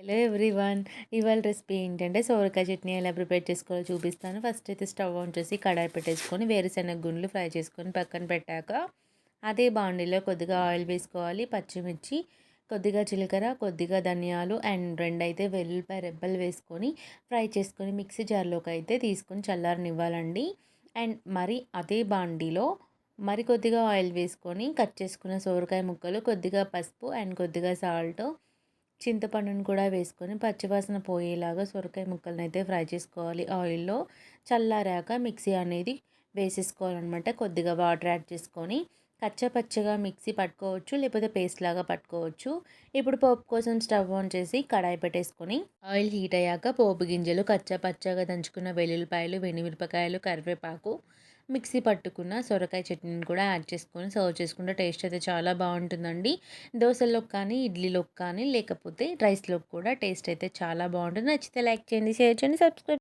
Hello everyone. ఇవాళ recipe ఏంటంటే సోరకాయ చట్నీ ఎలా ప్రిపేర్ చేసుకోవాలో చూపిస్తాను. ఫస్ట్ అయితే స్టవ్ ఆన్ చేసి కడాయి పెట్టేసుకొని వేరుశనగ గుండ్లు ఫ్రై చేసుకొని పక్కన పెట్టాక అదే బాండీలో కొద్దిగా ఆయిల్ వేసుకోవాలి. పచ్చిమిర్చి, కొద్దిగా జీలకర్ర, కొద్దిగా ధనియాలు అండ్ రెండైతే వెల్లుల్లిపాయ రెబ్బలు వేసుకొని ఫ్రై చేసుకొని మిక్సీ జార్లోకి అయితే తీసుకొని చల్లారనివ్వాలండి. అండ్ మరి అదే బాండీలో మరి కొద్దిగా ఆయిల్ వేసుకొని కట్ చేసుకున్న సోరకాయ ముక్కలు, కొద్దిగా పసుపు అండ్ కొద్దిగా సాల్ట్, చింతపండును కూడా వేసుకొని పచ్చివాసన పోయేలాగా సొరకాయ ముక్కలను అయితే ఫ్రై చేసుకోవాలి ఆయిల్లో. చల్లారాక మిక్సీ అనేది వేసేసుకోవాలన్నమాట. కొద్దిగా వాటర్ యాడ్ చేసుకొని కచ్చపచ్చగా మిక్సీ పట్టుకోవచ్చు, లేకపోతే పేస్ట్ లాగా పట్టుకోవచ్చు. ఇప్పుడు పోపు కోసం స్టవ్ ఆన్ చేసి కడాయి పెట్టేసుకొని ఆయిల్ హీట్ అయ్యాక పోపు గింజలు, కచ్చపచ్చగా దంచుకున్న వెల్లుల్లిపాయలు, వెన్నిమిరపకాయలు, కరివేపాకు, మిక్సీ పట్టుకున్న సొరకాయ చట్నీని కూడా యాడ్ చేసుకొని సర్వ్ చేసుకుంటే టేస్ట్ అయితే చాలా బాగుంటుందండి. దోశలోకి కానీ, ఇడ్లీలోకి కానీ, లేకపోతే రైస్లోకి కూడా టేస్ట్ అయితే చాలా బాగుంటుంది. నచ్చితే లైక్ చేయండి, షేర్ చేయండి, సబ్స్క్రైబ్